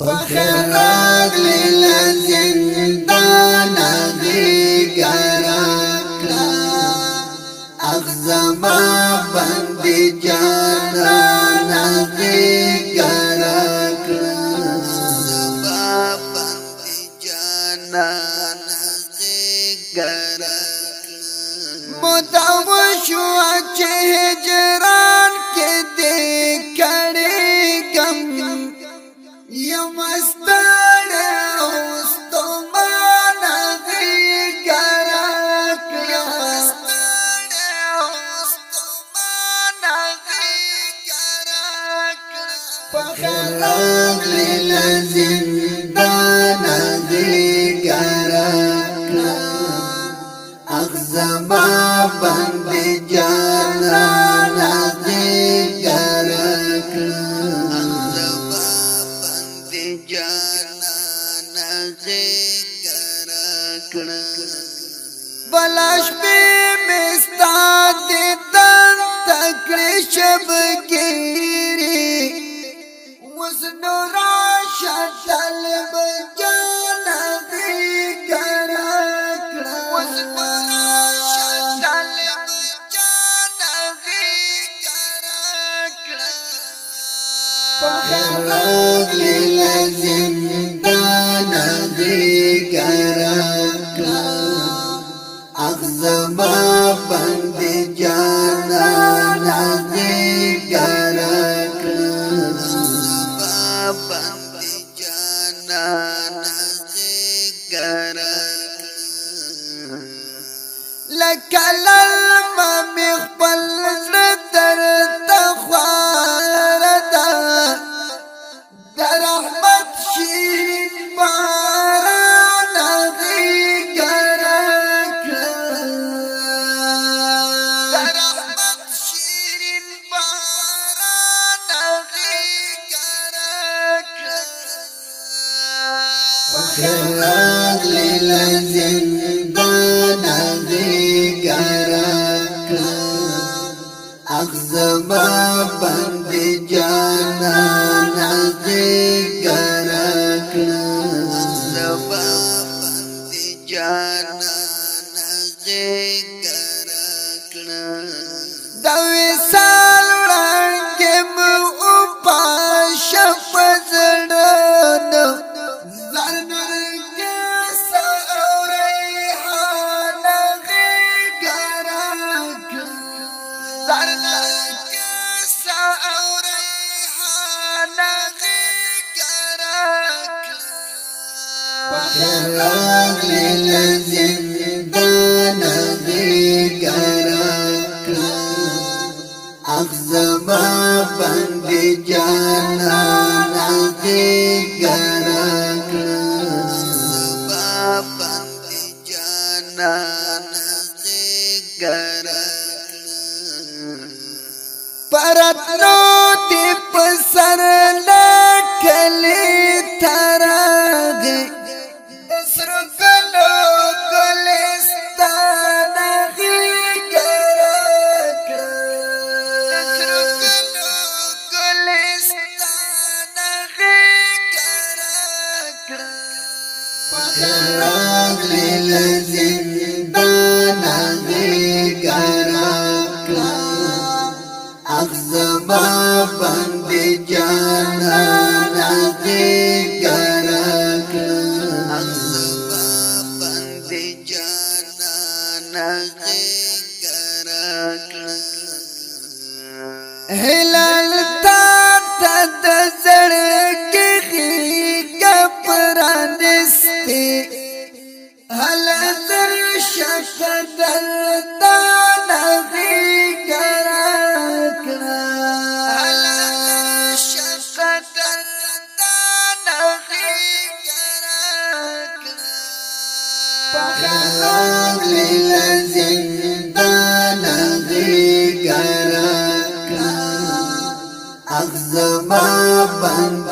فخر راغلی لزندان غی گرکلا اغزما بندی جانان غی گرکلا اغزما بندی جانان غی گرکلا مدوشو اچه هجران کے دے کڑی گم یمستر استمان غی گرک یمستر استمان غی گرک فخر راغلی لزندان غی گرک اغزما بندی جانان غی گرک بلاش پی مستا دیدن تکڑی شب گیری وزنو راشا طلب جانا غی گرکڑا وزنو راشا طلب جانا غی گرکڑا فخر راغلی لزندان غی گرکڑا اغزما بندی جانان غی گرکڑا اغزما بندی جانان غی گرکڑا لکلل مخبل در تخواردا در احمد شیرین باران غی گرکڑا در احمد شیرین باران غی گرکڑا فخر راغلی لزندان غی گرکڑا اغزما بندی جانان غی گرکڑا اغزما بندی جانان غی گرکڑا دا وصال وړانګې مو پاشه په زړه زرنرګې سره ریحانه غی گرکړه زرنرګې سره ریحانه غی گرکړه فخر راغلی لزندان غی گرکړه اغزما بندی جانان غی گرکړه اغزما بندی جانان غی گرکړه پرتنو دی پسر لکلی تراغی اسرو گلو گلستان غی گرکړه اسرو گلو گلستان غی گرکړه فخر راغلی لزندان غی گرکړه اغزما بندی جانان غی گرکړه اغزما بندی جانان غی گرکړه هلال تا د زړګي غیږه پرانستې هل در شکدل دان غی گرکړه هل در شکدل دان غی گرکړه فخر راغلی لزندان غی گرکړه اغزما بند